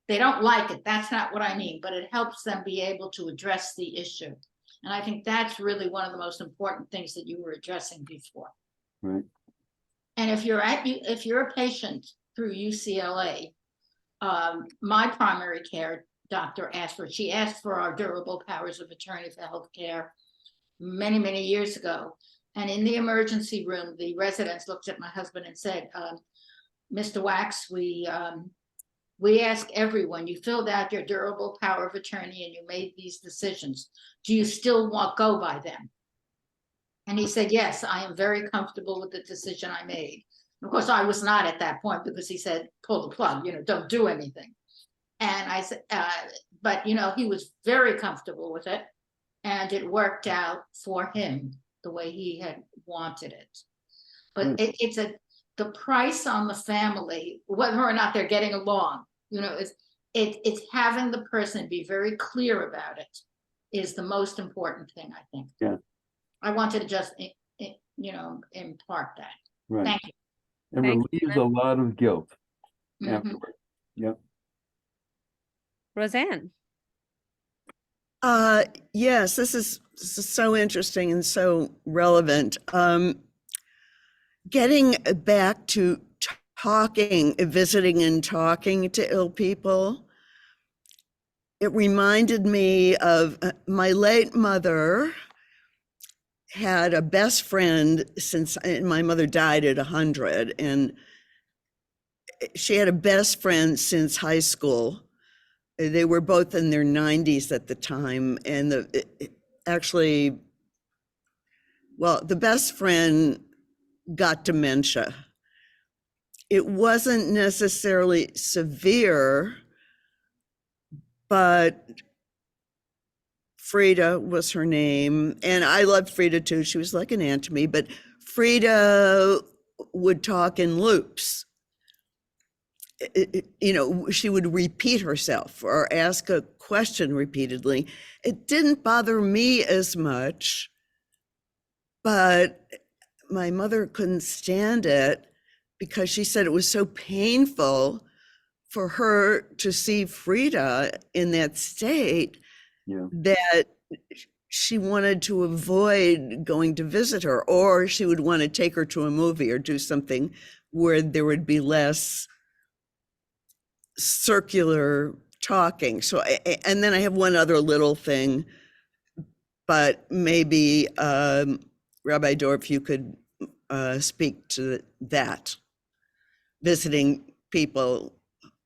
They don't like it, that's not what I mean, but it helps them be able to address the issue. And I think that's really one of the most important things that you were addressing before. Right. And if you're a patient through UCLA, my primary care doctor asked for our durable powers of attorney for healthcare many, many years ago. And in the emergency room, the residents looked at my husband and said, Mr. Wax, we ask everyone, you filled out your durable power of attorney and you made these decisions. Do you still go by them? And he said, yes, I am very comfortable with the decision I made. Of course, I was not at that point because he said, pull the plug, don't do anything. And I said, but he was very comfortable with it, and it worked out for him the way he had wanted it. But it's the price on the family, whether or not they're getting along, it's having the person be very clear about it is the most important thing, I think. Yeah. I wanted to just, impart that. Right. Thank you. And relieves a lot of guilt afterward. Yep. Roseanne. Yes, this is so interesting and so relevant. Getting back to visiting and talking to ill people, it reminded me of my late mother had a best friend my mother died at 100, and she had a best friend since high school. They were both in their 90s at the time, and the best friend got dementia. It wasn't necessarily severe, but Frida was her name, and I loved Frida too. She was like an aunt to me, but Frida would talk in loops. you know, she would repeat herself or ask a question repeatedly. It didn't bother me as much, but my mother couldn't stand it because she said it was so painful for her to see Frida in that state that she wanted to avoid going to visit her, or she would want to take her to a movie or do something where there would be less circular talking. So, and then I have one other little thing, but maybe Rabbi Dorff, you could speak to that, visiting people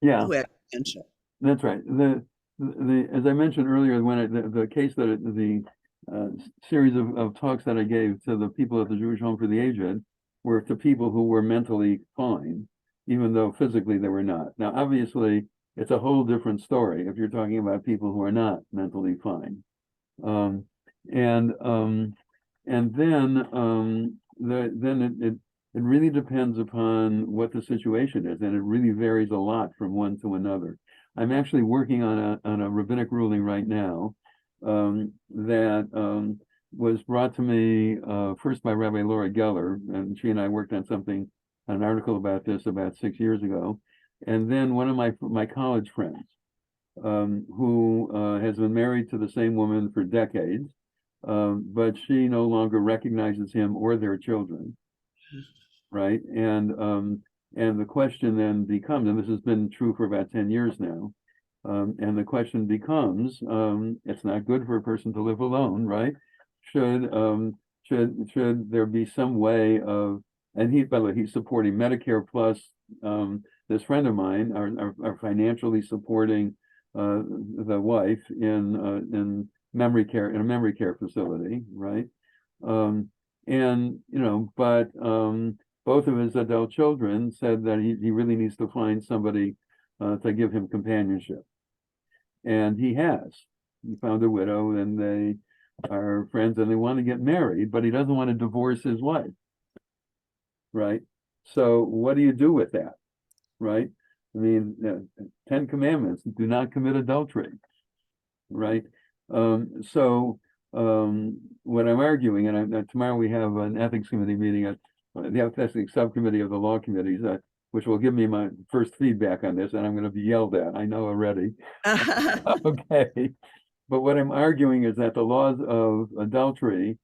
who have dementia. That's right. As I mentioned earlier, when the case that the series of talks that I gave to the people at the Jewish Home for the Aged were to people who were mentally fine, even though physically they were not. Now, obviously, it's a whole different story if you're talking about people who are not mentally fine. And then it really depends upon what the situation is, and it really varies a lot from one to another. I'm actually working on a rabbinic ruling right now that was brought to me first by Rabbi Laura Geller, and she and I worked on an article about this about 6 years ago, and then one of my college friends who has been married to the same woman for decades, but she no longer recognizes him or their children, right? And the question then becomes, and this has been true for about 10 years now, and the question becomes, it's not good for a person to live alone, right? Should there be some way of, and by the way, he's supporting Medicare plus, this friend of mine are financially supporting the wife in memory care, in a memory care facility, right? And but both of his adult children said that he really needs to find somebody to give him companionship, and he has. He found a widow, and they are friends, and they want to get married, but he doesn't want to divorce his wife, right? So what do you do with that, right? I mean, 10 commandments: do not commit adultery, right? So what I'm arguing, and tomorrow we have an ethics committee meeting at the ethics subcommittee of the law committees, which will give me my first feedback on this, and I'm going to be yelled at, I know already. Okay, but what I'm arguing is that the laws of adultery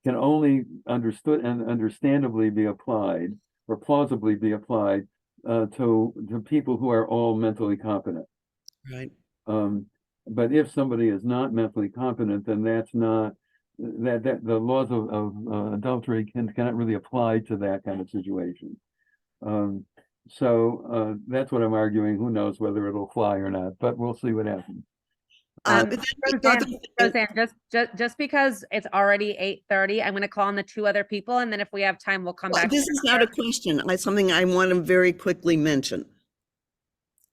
can only understood and understandably be applied, or plausibly be applied, to people who are all mentally competent. Right. But if somebody is not mentally competent, then that's not, that the laws of adultery cannot really apply to that kind of situation. So that's what I'm arguing. Who knows whether it'll fly or not, but we'll see what happens. Roseanne, just because it's already 8:30, I'm going to call on the two other people, and then if we have time, we'll come back. This is not a question. It's something I want to very quickly mention.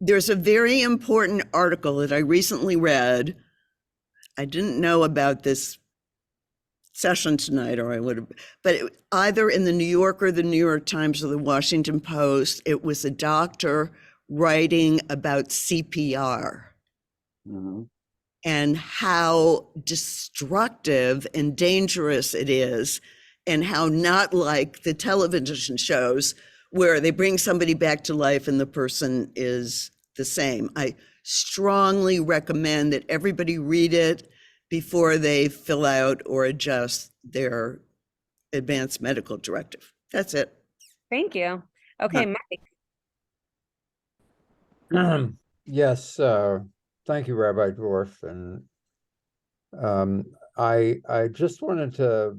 There's a very important article that I recently read. I didn't know about this session tonight, or I would have, but either in the New Yorker, the New York Times, or the Washington Post, it was a doctor writing about CPR. Mm-hmm. And how destructive and dangerous it is, and how not like the television shows where they bring somebody back to life and the person is the same. I strongly recommend that everybody read it before they fill out or adjust their advanced medical directive. That's it. Thank you. Okay, Mike. Yes, thank you, Rabbi Dorff. And I just wanted to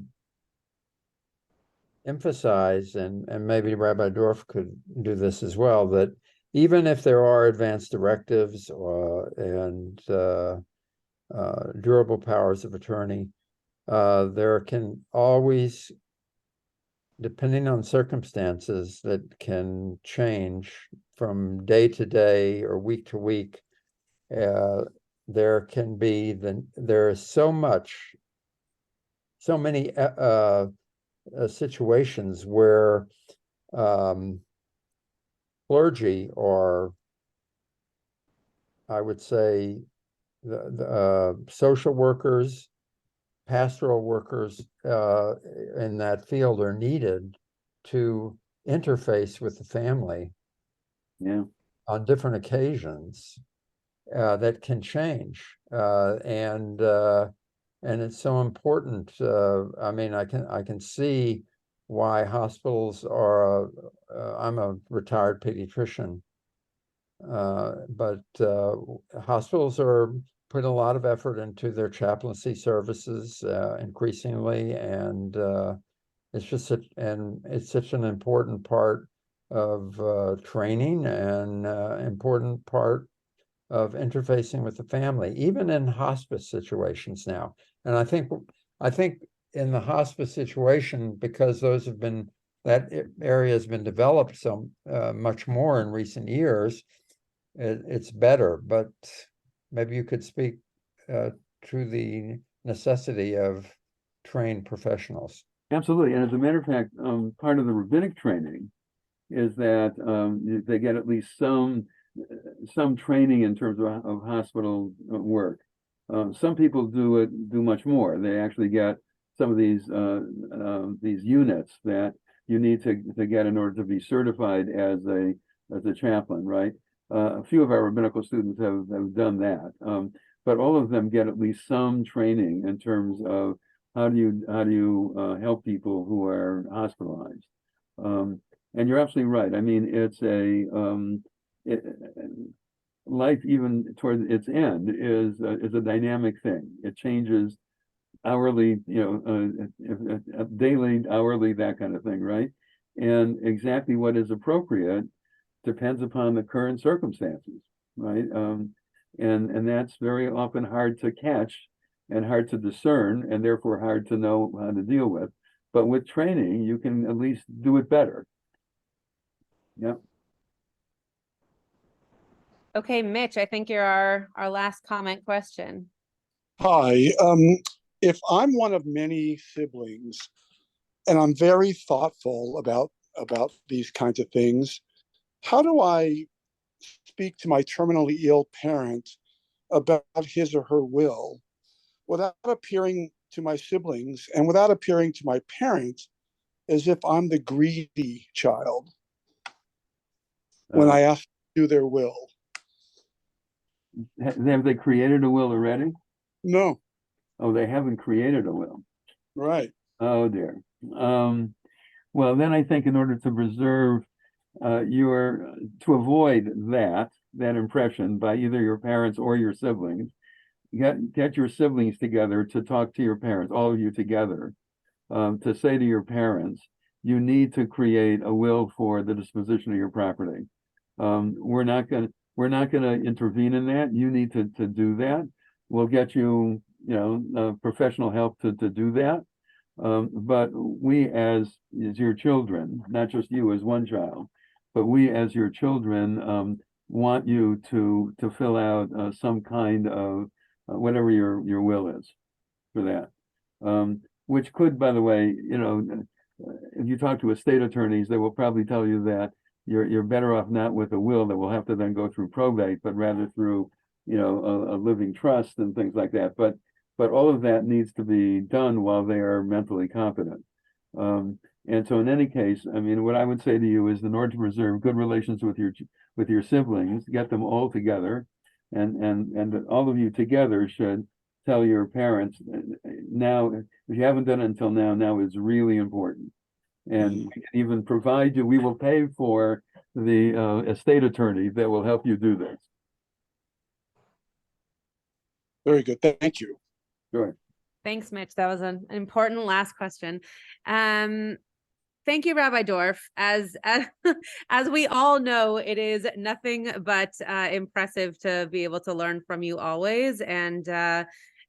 emphasize, and maybe Rabbi Dorff could do this as well, that even if there are advanced directives and durable powers of attorney, there can always, depending on circumstances that can change from day to day or week to week, there can be there is so many situations where clergy or I would say the social workers, pastoral workers in that field are needed to interface with the family on different occasions that can change. And it's so important. I mean, I can see why hospitals are, I'm a retired pediatrician, but hospitals are putting a lot of effort into their chaplaincy services increasingly, and it's just it's such an important part of training and important part of interfacing with the family, even in hospice situations now. And I think in the hospice situation, because that area has been developed so much more in recent years, it's better. But maybe you could speak to the necessity of trained professionals. Absolutely. And as a matter of fact, part of the rabbinic training is that they get at least some training in terms of hospital work. Some people do much more. They actually get some of these units that you need to get in order to be certified as a chaplain, right? A few of our rabbinical students have done that, but all of them get at least some training in terms of how do you help people who are hospitalized. And you're absolutely right. I mean, it's life, even toward its end, is a dynamic thing. It changes hourly, daily, hourly, that kind of thing, right? And exactly what is appropriate depends upon the current circumstances, right? And that's very often hard to catch and hard to discern, and therefore hard to know how to deal with. But with training, you can at least do it better. Yeah. Okay, Mitch, I think you're our last comment question. Hi. If I'm one of many siblings and I'm very thoughtful about these kinds of things, how do I speak to my terminally ill parent about his or her will without appearing to my siblings and without appearing to my parents as if I'm the greedy child when I ask to do their will? Have they created a will already? No. Oh, they haven't created a will. Right. Oh dear. Well, then I think in order to preserve to avoid that impression by either your parents or your siblings, get your siblings together to talk to your parents, all of you together, to say to your parents, you need to create a will for the disposition of your property. We're not going to intervene in that. You need to do that. We'll get you, professional help to do that. But we as your children, not just you as one child, but we as your children want you to fill out some kind of whatever your will is for that. Which could, by the way, if you talk to estate attorneys, they will probably tell you that you're better off not with a will that will have to then go through probate, but rather through a living trust and things like that. But all of that needs to be done while they are mentally competent. And so in any case, I mean, what I would say to you is, in order to preserve good relations with your siblings, get them all together, and all of you together should tell your parents now, if you haven't done it until now is really important. And we can even provide you, we will pay for the estate attorney that will help you do this. Very good. Thank you. Sure. Thanks, Mitch. That was an important last question. Thank you, Rabbi Dorff. As we all know, it is nothing but impressive to be able to learn from you always,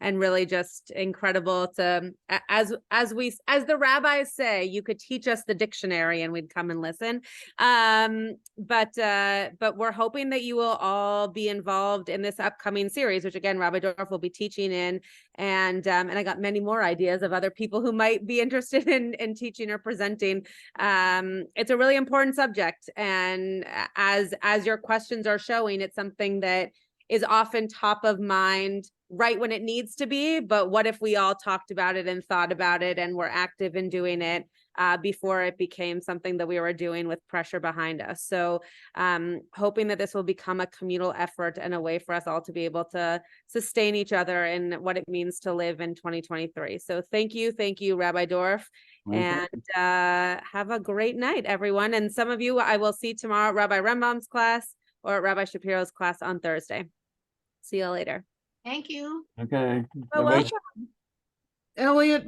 and really just incredible to, as the rabbis say, you could teach us the dictionary and we'd come and listen. But we're hoping that you will all be involved in this upcoming series, which again, Rabbi Dorff will be teaching in, and I got many more ideas of other people who might be interested in teaching or presenting. It's a really important subject, and as your questions are showing, it's something that is often top of mind right when it needs to be, but what if we all talked about it and thought about it and were active in doing it before it became something that we were doing with pressure behind us. So hoping that this will become a communal effort and a way for us all to be able to sustain each other in what it means to live in 2023. So thank you, Rabbi Dorff. And have a great night, everyone. And some of you I will see tomorrow at Rabbi Rembaum's class or at Rabbi Shapiro's class on Thursday. See you later. Thank you. Okay. You're Bye-bye. welcome. Elliot,